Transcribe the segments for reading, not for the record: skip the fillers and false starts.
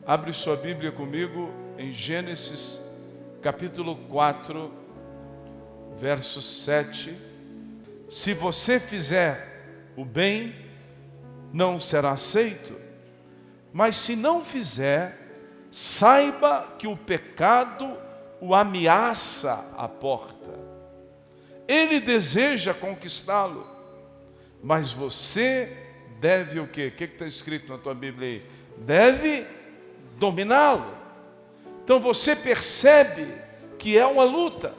Abre sua Bíblia comigo em Gênesis capítulo 4, verso 7. Se você fizer o bem, não será aceito, mas se não fizer, saiba que o pecado o ameaça à porta. Ele deseja conquistá-lo, mas você deve o quê? O que está escrito na tua Bíblia aí? Deve dominá-lo. Então você percebe que é uma luta,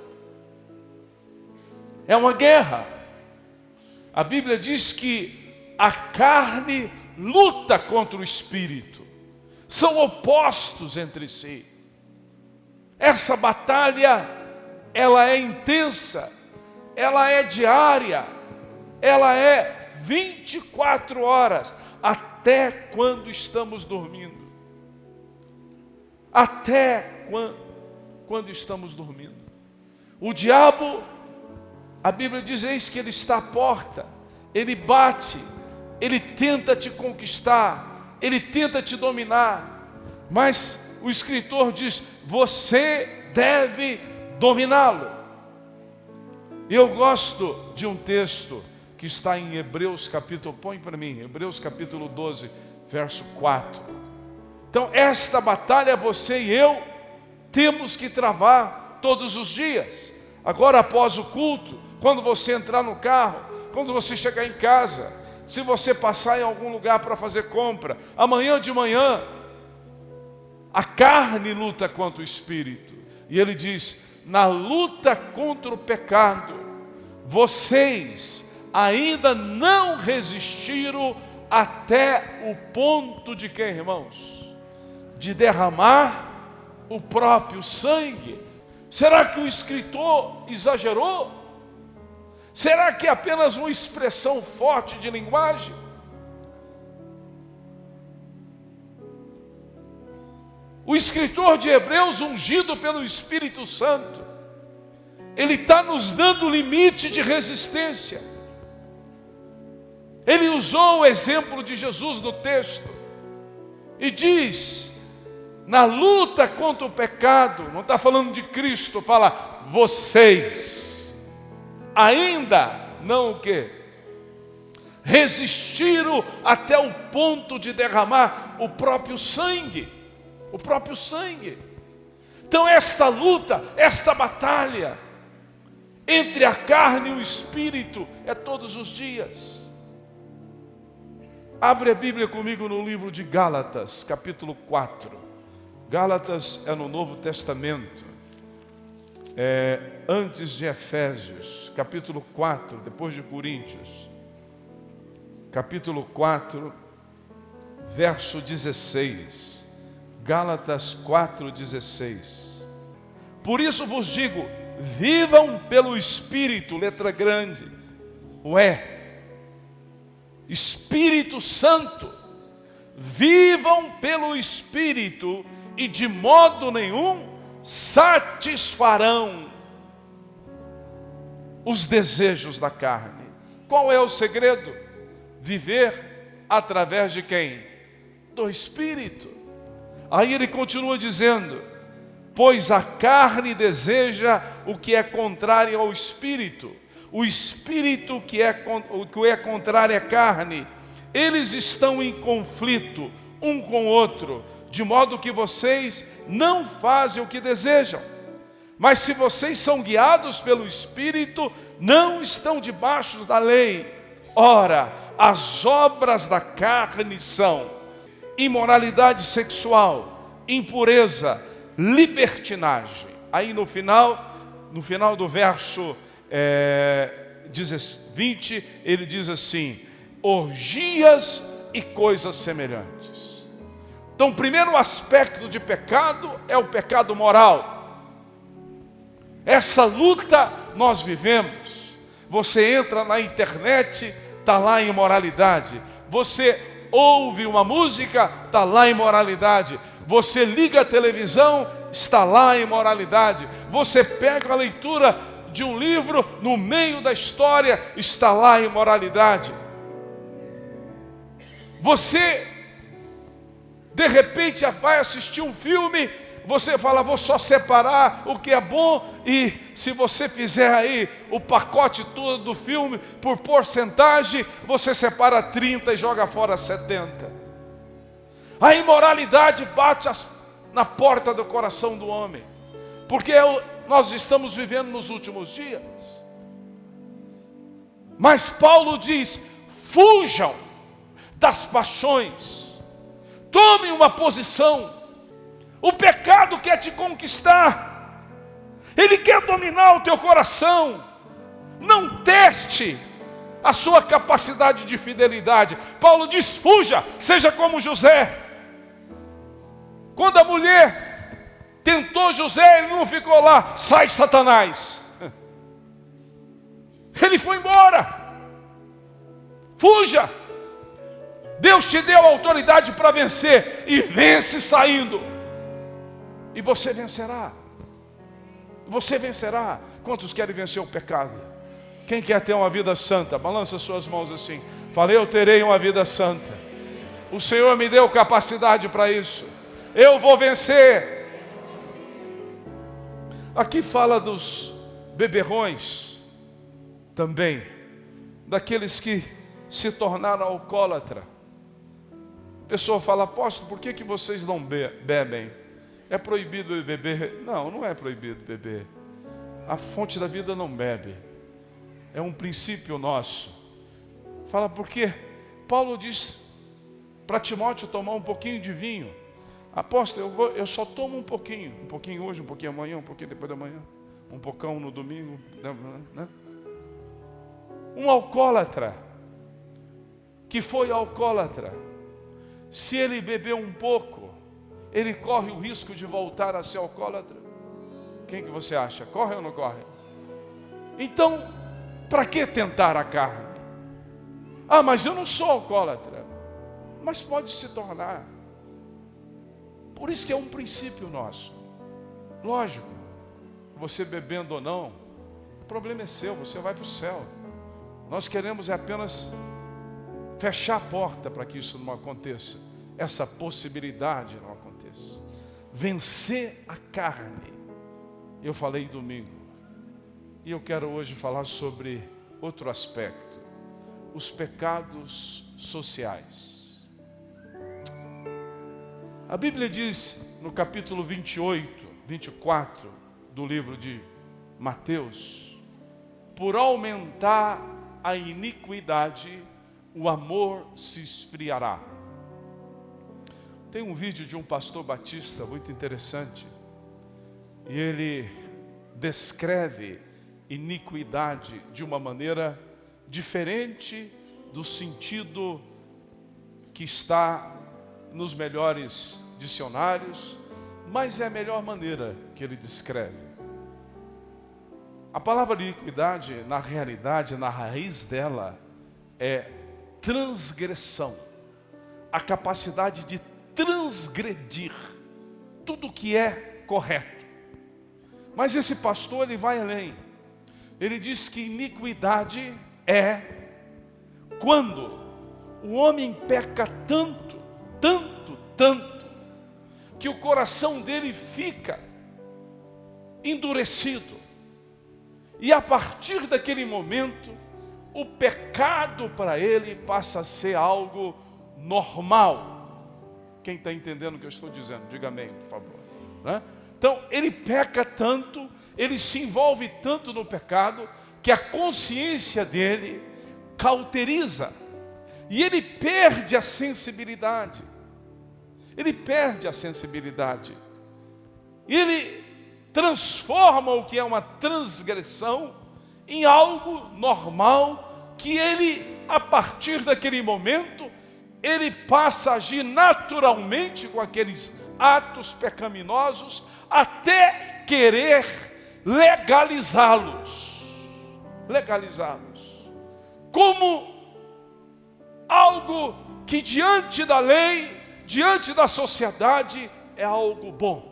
é uma guerra. A Bíblia diz que a carne luta contra o espírito, são opostos entre si. Essa batalha, ela é intensa, ela é diária, ela é 24 horas, até quando estamos dormindo. Até quando estamos dormindo. O diabo, a Bíblia diz, eis que ele está à porta, ele bate, ele tenta te conquistar, ele tenta te dominar, mas o escritor diz, você deve dominá-lo. Eu gosto de um texto que está em Hebreus capítulo, põe para mim, Hebreus capítulo 12, verso 4. Então esta batalha você e eu temos que travar todos os dias. Agora após o culto, quando você entrar no carro, quando você chegar em casa, se você passar em algum lugar para fazer compra, amanhã de manhã, a carne luta contra o espírito. E ele diz, na luta contra o pecado, vocês ainda não resistiram até o ponto de quê, irmãos? De derramar o próprio sangue. Será que o escritor exagerou? Será que é apenas uma expressão forte de linguagem? O escritor de Hebreus, ungido pelo Espírito Santo, ele está nos dando limite de resistência. Ele usou o exemplo de Jesus no texto e diz, na luta contra o pecado, não está falando de Cristo, fala vocês ainda não o quê? Resistiram até o ponto de derramar o próprio sangue. O próprio sangue. Então esta luta, esta batalha entre a carne e o espírito é todos os dias. Abre a Bíblia comigo no livro de Gálatas, capítulo 4. Gálatas é no Novo Testamento, antes de Efésios, capítulo 4, depois de Coríntios. Capítulo 4, verso 16. Gálatas 4,16. Por isso vos digo, vivam pelo Espírito, letra grande, Espírito Santo, vivam pelo Espírito e de modo nenhum satisfarão os desejos da carne. Qual é o segredo? Viver através de quem? Do Espírito. Aí ele continua dizendo, pois a carne deseja o que é contrário ao Espírito, o Espírito que é contrário à carne, eles estão em conflito um com o outro, de modo que vocês não fazem o que desejam. Mas se vocês são guiados pelo Espírito, não estão debaixo da lei. Ora, as obras da carne são imoralidade sexual, impureza, libertinagem. Aí no final do verso 20, ele diz assim, orgias e coisas semelhantes. Então o primeiro aspecto de pecado é o pecado moral. Essa luta nós vivemos. Você entra na internet, está lá a imoralidade. Você ouve uma música, está lá a imoralidade. Você liga a televisão, está lá a imoralidade. Você pega a leitura de um livro, no meio da história, está lá a imoralidade. Você De repente vai assistir um filme, você fala, vou só separar o que é bom, e se você fizer aí o pacote todo do filme por porcentagem, você separa 30 e joga fora 70. A imoralidade bate na porta do coração do homem, porque nós estamos vivendo nos últimos dias. Mas Paulo diz, fujam das paixões, tome uma posição. O pecado quer te conquistar, ele quer dominar o teu coração. Não teste a sua capacidade de fidelidade. Paulo diz, fuja, seja como José. Quando a mulher tentou José, ele não ficou lá, sai Satanás. Ele foi embora. Fuja. Deus te deu autoridade para vencer, e vence saindo. E você vencerá. Você vencerá. Quantos querem vencer o pecado? Quem quer ter uma vida santa? Balança suas mãos assim. Falei, eu terei uma vida santa. O Senhor me deu capacidade para isso. Eu vou vencer. Aqui fala dos beberrões também, daqueles que se tornaram alcoólatra. A pessoa fala, apóstolo, por que vocês não bebem? É proibido beber? Não, não é proibido beber. A fonte da vida não bebe. É um princípio nosso. Fala, por quê? Paulo diz para Timóteo tomar um pouquinho de vinho. Apóstolo, eu só tomo um pouquinho hoje, um pouquinho amanhã, um pouquinho depois da manhã, um pocão no domingo, né? Um alcoólatra, que foi alcoólatra, se ele beber um pouco, ele corre o risco de voltar a ser alcoólatra. Quem que você acha? Corre ou não corre? Então, para que tentar a carne? Ah, mas eu não sou alcoólatra. Mas pode se tornar. Por isso que é um princípio nosso. Lógico, você bebendo ou não, o problema é seu, você vai para o céu. Nós queremos apenas fechar a porta para que isso não aconteça. Essa possibilidade não aconteça. Vencer a carne. Eu falei domingo. E eu quero hoje falar sobre outro aspecto. Os pecados sociais. A Bíblia diz no capítulo 24 do livro de Mateus: por aumentar a iniquidade, o amor se esfriará. Tem um vídeo de um pastor batista muito interessante, e ele descreve iniquidade de uma maneira diferente do sentido que está nos melhores dicionários, mas é a melhor maneira que ele descreve. A palavra iniquidade, na realidade, na raiz dela, é transgressão, a capacidade de transgredir tudo que é correto. Mas esse pastor, ele vai além. Ele diz que iniquidade é quando o homem peca tanto, que o coração dele fica endurecido. E a partir daquele momento, o pecado para ele passa a ser algo normal. Quem está entendendo o que eu estou dizendo? Diga amém, por favor. Né? Então, ele peca tanto, ele se envolve tanto no pecado, que a consciência dele cauteriza. E ele perde a sensibilidade. Ele perde a sensibilidade. Ele transforma o que é uma transgressão em algo normal, que ele, a partir daquele momento, ele passa a agir naturalmente com aqueles atos pecaminosos, até querer legalizá-los. Como algo que diante da lei, diante da sociedade, é algo bom.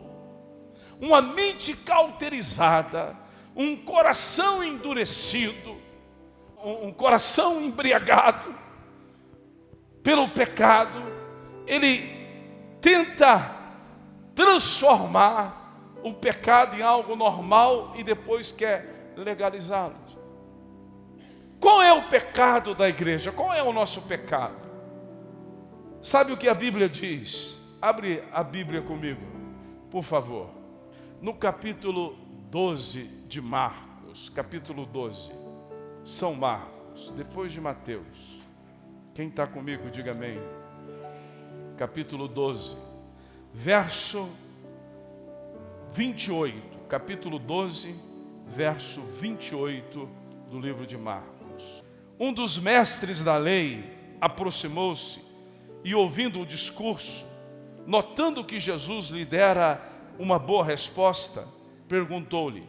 Uma mente cauterizada, um coração endurecido, um coração embriagado pelo pecado, ele tenta transformar o pecado em algo normal e depois quer legalizá-lo. Qual é o pecado da igreja? Qual é o nosso pecado? Sabe o que a Bíblia diz? Abre a Bíblia comigo, por favor. No capítulo 12 de Marcos, capítulo 12, São Marcos, depois de Mateus. Quem está comigo, diga amém. Capítulo 12, verso 28. Capítulo 12, verso 28 do livro de Marcos. Um dos mestres da lei aproximou-se e, ouvindo o discurso, notando que Jesus lhe dera uma boa resposta, perguntou-lhe: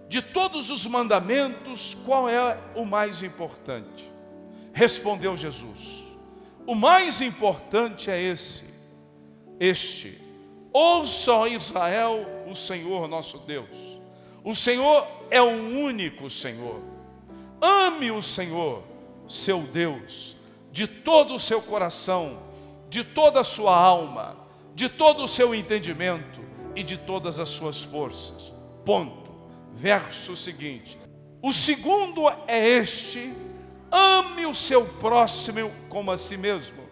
de todos os mandamentos, qual é o mais importante? Respondeu Jesus: o mais importante é este: ouça, ó Israel, o Senhor nosso Deus. O Senhor é o único Senhor. Ame o Senhor, seu Deus, de todo o seu coração, de toda a sua alma, de todo o seu entendimento e de todas as suas forças. Ponto. Verso seguinte. O segundo é este: ame o seu próximo como a si mesmo.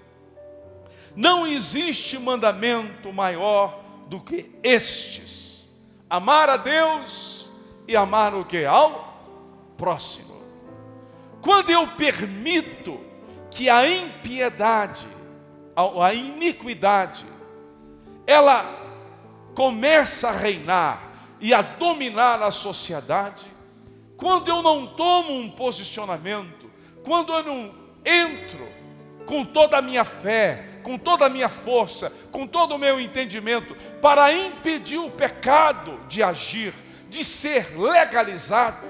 Não existe mandamento maior do que estes: amar a Deus e amar o que? Ao próximo. Quando eu permito que a impiedade, a iniquidade, ela começa a reinar e a dominar a sociedade, quando eu não tomo um posicionamento, quando eu não entro com toda a minha fé, com toda a minha força, com todo o meu entendimento, para impedir o pecado de agir, de ser legalizado,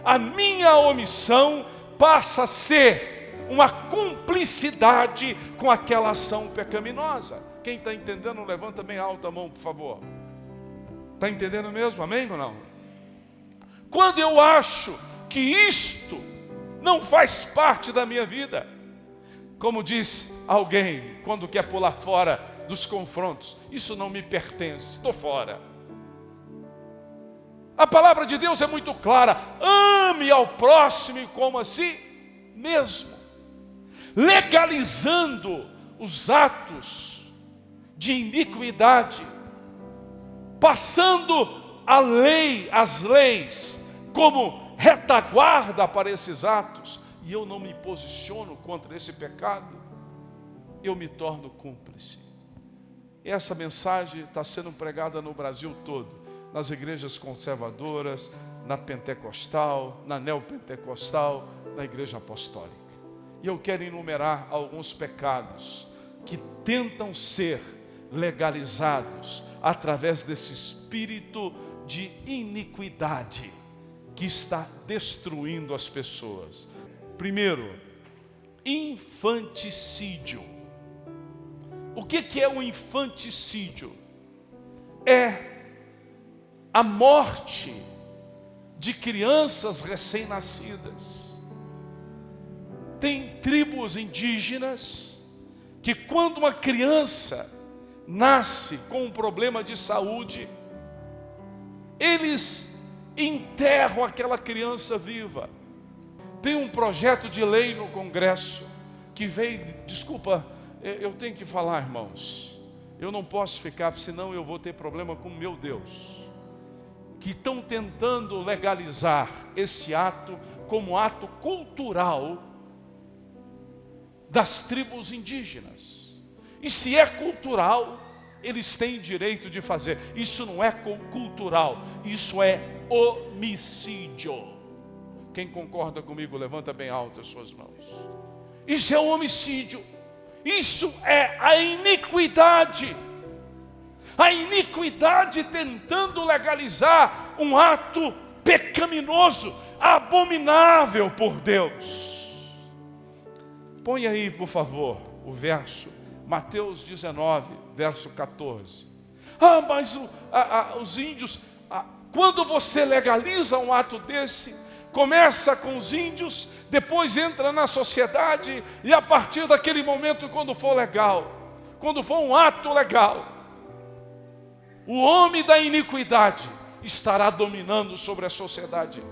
a minha omissão passa a ser uma cumplicidade com aquela ação pecaminosa. Quem está entendendo, levanta bem alta a mão, por favor. Está entendendo mesmo? Amém ou não? Quando eu acho que isto não faz parte da minha vida, como diz alguém quando quer pular fora dos confrontos: isso não me pertence, estou fora. A palavra de Deus é muito clara: ame ao próximo como a si mesmo. Legalizando os atos de iniquidade, passando a lei, as leis, como retaguarda para esses atos, e eu não me posiciono contra esse pecado, eu me torno cúmplice. E essa mensagem está sendo pregada no Brasil todo, nas igrejas conservadoras, na pentecostal, na neopentecostal, na igreja apostólica. E eu quero enumerar alguns pecados que tentam ser legalizados através desse espírito de iniquidade que está destruindo as pessoas. Primeiro, infanticídio. O que é o infanticídio? É a morte de crianças recém-nascidas. Tem tribos indígenas que, quando uma criança nasce com um problema de saúde, eles enterram aquela criança viva. Tem um projeto de lei no Congresso que veio, desculpa, eu tenho que falar, irmãos, eu não posso ficar, senão eu vou ter problema com meu Deus, que estão tentando legalizar esse ato como ato cultural das tribos indígenas. E se é cultural, eles têm direito de fazer. Isso não é cultural, isso é homicídio. Quem concorda comigo, levanta bem alto as suas mãos. Isso é um homicídio. Isso é a iniquidade. A iniquidade tentando legalizar um ato pecaminoso, abominável por Deus. Põe aí, por favor, o verso, Mateus 19, verso 14. Mas os índios, quando você legaliza um ato desse, começa com os índios, depois entra na sociedade, e a partir daquele momento, quando for legal, quando for um ato legal, o homem da iniquidade estará dominando sobre a sociedade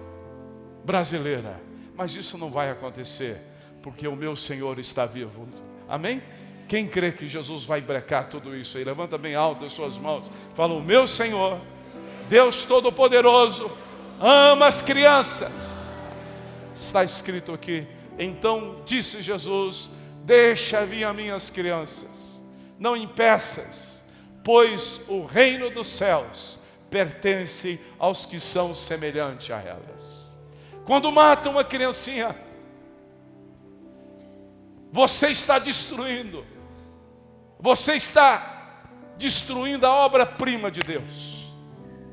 brasileira. Mas isso não vai acontecer, porque o meu Senhor está vivo. Amém? Quem crê que Jesus vai brecar tudo isso aí? Levanta bem alto as suas mãos. Fala: o meu Senhor, Deus Todo-Poderoso, ama as crianças. Está escrito aqui. Então disse Jesus: deixa vir a minhas crianças, não impeças, pois o reino dos céus pertence aos que são semelhantes a elas. Quando mata uma criancinha, você está destruindo a obra-prima de Deus.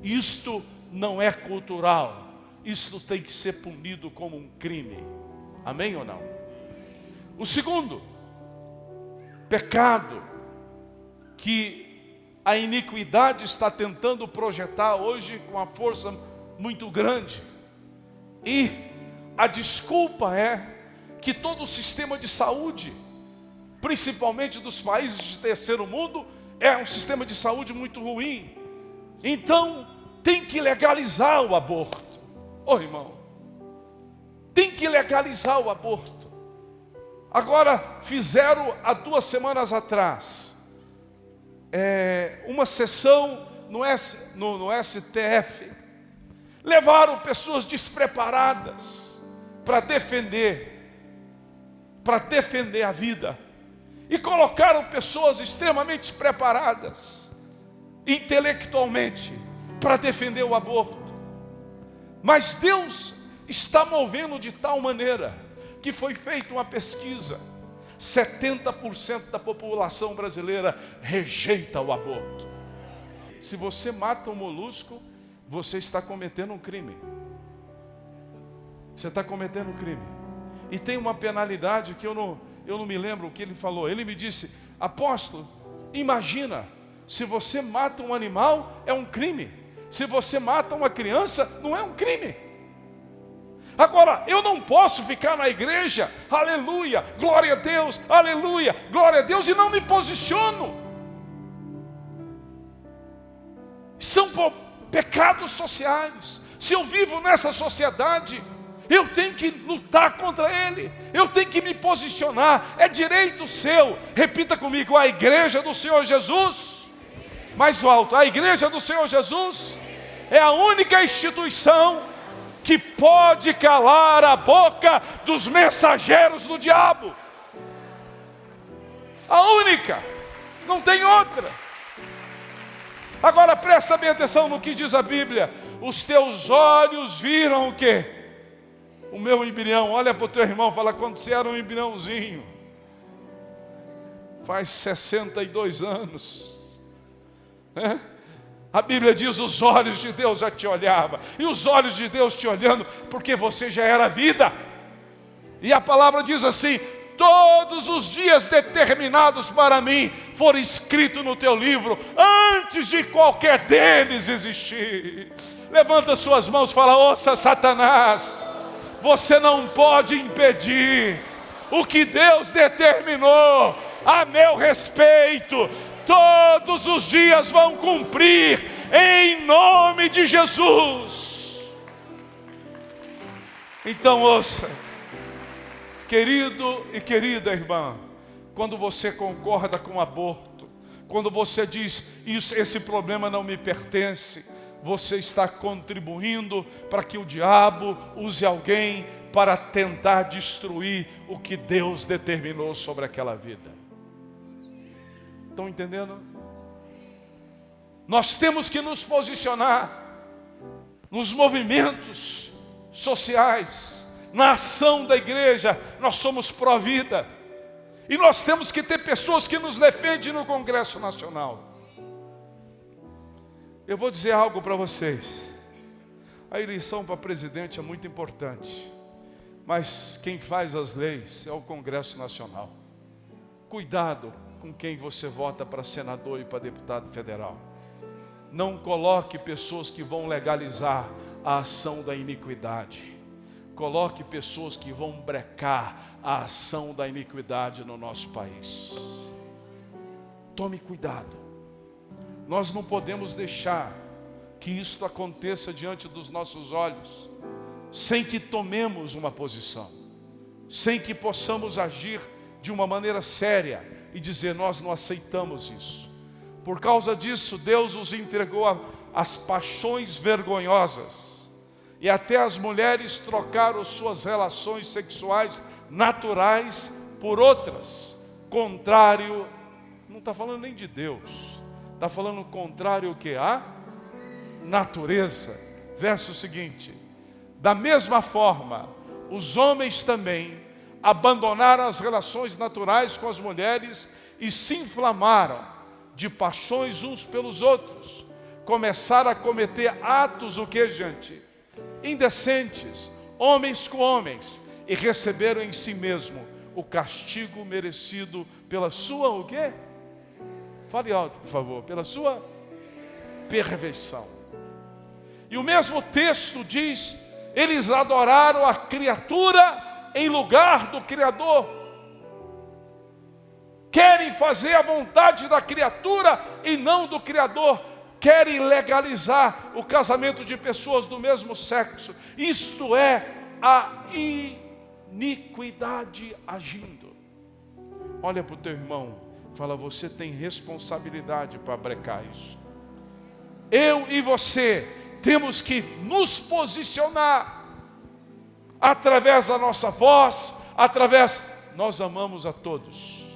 Isto não é cultural, isto tem que ser punido como um crime. Amém ou não? O segundo pecado que a iniquidade está tentando projetar hoje com uma força muito grande, e a desculpa é que todo o sistema de saúde, principalmente dos países de terceiro mundo, é um sistema de saúde muito ruim. Então tem que legalizar o aborto. Irmão, tem que legalizar o aborto. Agora fizeram há 2 semanas atrás uma sessão no STF. Levaram pessoas despreparadas para defender a vida, e colocaram pessoas extremamente preparadas intelectualmente para defender o aborto. Mas Deus está movendo de tal maneira que foi feita uma pesquisa: 70% da população brasileira rejeita o aborto. Se você mata um molusco, você está cometendo um crime. Você está cometendo um crime. E tem uma penalidade que eu não me lembro o que ele falou. Ele me disse: apóstolo, imagina, se você mata um animal, é um crime. Se você mata uma criança, não é um crime. Agora, eu não posso ficar na igreja, aleluia, glória a Deus, aleluia, glória a Deus, e não me posiciono. São pecados sociais. Se eu vivo nessa sociedade, eu tenho que lutar contra ele, eu tenho que me posicionar, é direito seu. Repita comigo: a igreja do Senhor Jesus. Mais alto: a igreja do Senhor Jesus é a única instituição que pode calar a boca dos mensageiros do diabo. A única, não tem outra. Agora presta bem atenção no que diz a Bíblia: os teus olhos viram o quê? O meu embrião. Olha para o teu irmão, fala: quando você era um embriãozinho, faz 62 anos, né? A Bíblia diz: os olhos de Deus já te olhavam. E os olhos de Deus te olhando, porque você já era vida. E a palavra diz assim: todos os dias determinados para mim foram escritos no teu livro, antes de qualquer deles existir. Levanta suas mãos e fala: ouça, Satanás, você não pode impedir o que Deus determinou a meu respeito. Todos os dias vão cumprir, em nome de Jesus. Então ouça, querido e querida irmã, quando você concorda com o aborto, quando você diz: esse problema não me pertence, você está contribuindo para que o diabo use alguém para tentar destruir o que Deus determinou sobre aquela vida. Estão entendendo? Nós temos que nos posicionar nos movimentos sociais, na ação da igreja. Nós somos pró-vida, e nós temos que ter pessoas que nos defendem no Congresso Nacional. Eu vou dizer algo para vocês: a eleição para presidente é muito importante, mas quem faz as leis é o Congresso Nacional. Cuidado com quem você vota para senador e para deputado federal. Não coloque pessoas que vão legalizar a ação da iniquidade. Coloque pessoas que vão brecar a ação da iniquidade no nosso país. Tome cuidado. Nós não podemos deixar que isto aconteça diante dos nossos olhos, sem que tomemos uma posição, sem que possamos agir de uma maneira séria e dizer: nós não aceitamos isso. Por causa disso, Deus os entregou às paixões vergonhosas, e até as mulheres trocaram suas relações sexuais naturais por outras, contrário, não está falando nem de Deus, está falando contrário o que? A natureza. Verso seguinte: da mesma forma, os homens também abandonaram as relações naturais com as mulheres e se inflamaram de paixões uns pelos outros. Começaram a cometer atos, o que, gente? Indecentes, homens com homens, e receberam em si mesmo o castigo merecido pela sua, o quê? Fale alto, por favor. Pela sua perversão. E o mesmo texto diz: eles adoraram a criatura em lugar do Criador. Querem fazer a vontade da criatura e não do Criador. Querem legalizar o casamento de pessoas do mesmo sexo. Isto é a iniquidade agindo. Olha para o teu irmão, fala: você tem responsabilidade para brecar isso. Eu e você temos que nos posicionar através da nossa voz, nós amamos a todos,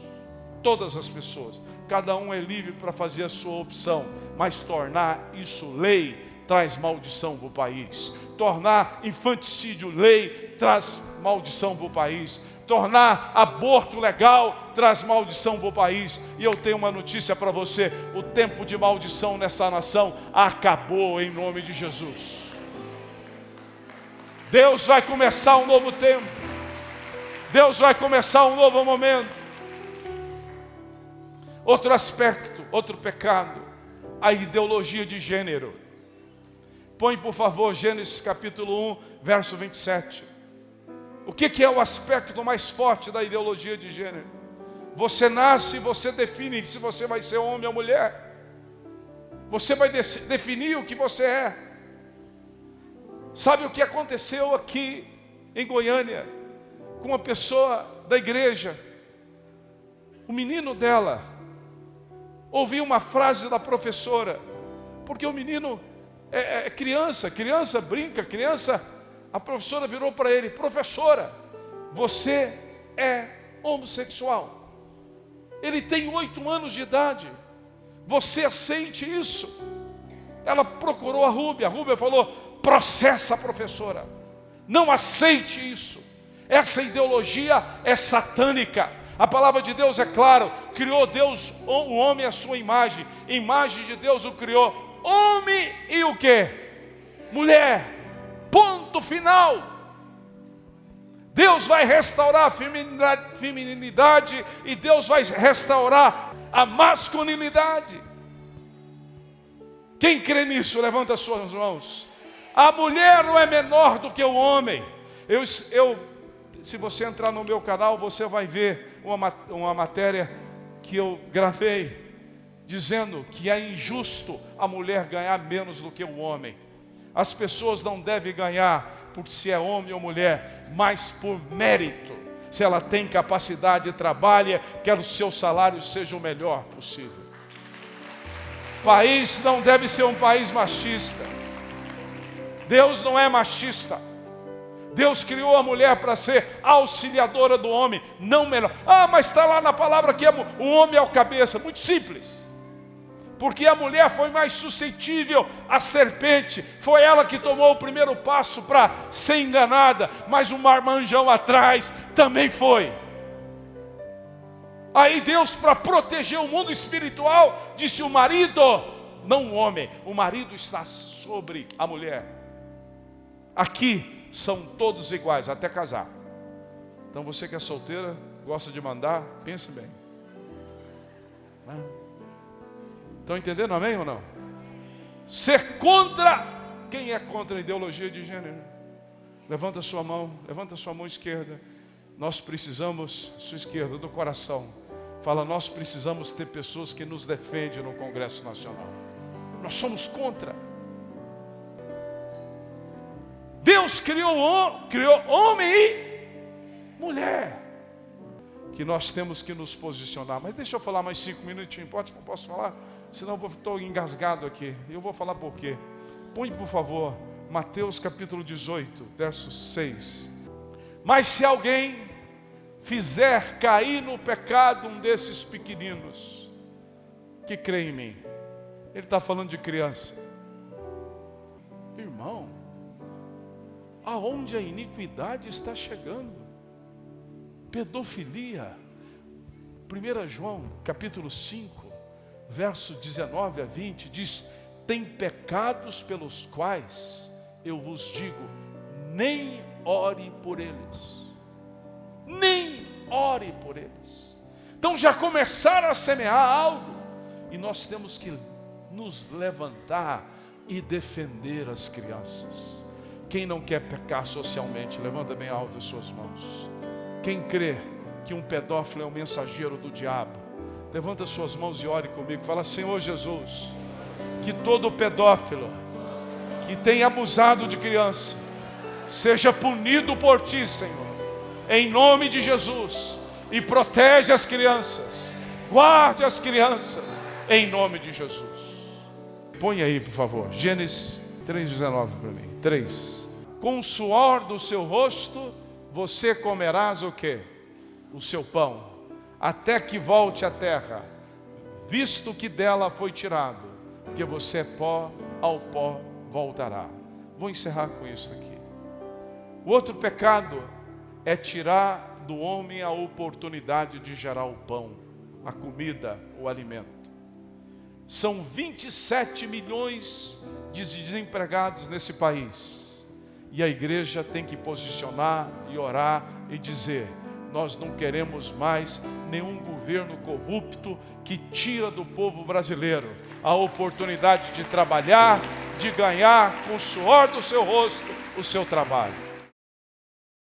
todas as pessoas, cada um é livre para fazer a sua opção, mas tornar isso lei traz maldição para o país. Tornar infanticídio lei traz maldição para o país. Tornar aborto legal traz maldição para o país. E eu tenho uma notícia para você: o tempo de maldição nessa nação acabou em nome de Jesus. Deus vai começar um novo tempo. Deus vai começar um novo momento. Outro aspecto, outro pecado, a ideologia de gênero. Põe, por favor, Gênesis capítulo 1, verso 27. O que é o aspecto mais forte da ideologia de gênero? Você nasce e você define se você vai ser homem ou mulher. Você vai definir o que você é. Sabe o que aconteceu aqui em Goiânia com uma pessoa da igreja? O menino dela ouviu uma frase da professora, porque o menino é criança brinca, a professora virou para ele: professora, você é homossexual. Ele tem 8 anos de idade, você aceite isso? Ela procurou a Rúbia falou: processa a professora, não aceite isso, essa ideologia é satânica. A palavra de Deus é claro: criou Deus o homem à sua imagem, imagem de Deus o criou, homem e o que? Mulher, ponto final. Deus vai restaurar a feminilidade e Deus vai restaurar a masculinidade. Quem crê nisso, levanta as suas mãos. A mulher não é menor do que o homem. Se você entrar no meu canal, você vai ver uma matéria que eu gravei, dizendo que é injusto a mulher ganhar menos do que o homem. As pessoas não devem ganhar por se é homem ou mulher, mas por mérito. Se ela tem capacidade e trabalha, quer o seu salário seja o melhor possível. O país não deve ser um país machista. Deus não é machista. Deus criou a mulher para ser auxiliadora do homem, não melhor. Mas está lá na palavra que o homem é o cabeça. Muito simples. Porque a mulher foi mais suscetível à serpente. Foi ela que tomou o primeiro passo para ser enganada. Mas o marmanjão atrás também foi. Aí Deus, para proteger o mundo espiritual, disse: o marido, não o homem, o marido está sobre a mulher. Aqui são todos iguais, até casar. Então você que é solteira, gosta de mandar, pense bem. Estão entendendo, amém ou não? Ser contra, quem é contra a ideologia de gênero? Levanta a sua mão esquerda. Nós precisamos, sua esquerda, do coração, fala, nós precisamos ter pessoas que nos defendem no Congresso Nacional. Nós somos contra. Deus criou homem e mulher. Que nós temos que nos posicionar. Mas deixa eu falar mais 5 minutinhos, posso falar? Senão eu estou engasgado aqui. Eu vou falar por quê. Põe, por favor, Mateus capítulo 18, verso 6. Mas se alguém fizer cair no pecado um desses pequeninos, que crê em mim. Ele está falando de criança. Irmão, aonde a iniquidade está chegando? Pedofilia. 1 João capítulo 5, verso 19 a 20, diz, tem pecados pelos quais eu vos digo, nem ore por eles. Nem ore por eles. Então já começaram a semear algo, e nós temos que nos levantar e defender as crianças. Quem não quer pecar socialmente, levanta bem alto as suas mãos. Quem crê que um pedófilo é um mensageiro do diabo, levanta suas mãos e ore comigo. Fala, Senhor Jesus, que todo pedófilo que tem abusado de criança seja punido por Ti, Senhor, em nome de Jesus, e protege as crianças, guarde as crianças, em nome de Jesus. Põe aí, por favor, Gênesis 3,19 para mim. 3. Com o suor do seu rosto você comerás o quê? O seu pão, até que volte à terra, visto que dela foi tirado, porque você é pó, ao pó voltará. Vou encerrar com isso aqui. O outro pecado é tirar do homem a oportunidade de gerar o pão, a comida, o alimento. São 27 milhões de desempregados nesse país. E a igreja tem que posicionar e orar e dizer, nós não queremos mais nenhum governo corrupto que tira do povo brasileiro a oportunidade de trabalhar, de ganhar com o suor do seu rosto o seu trabalho.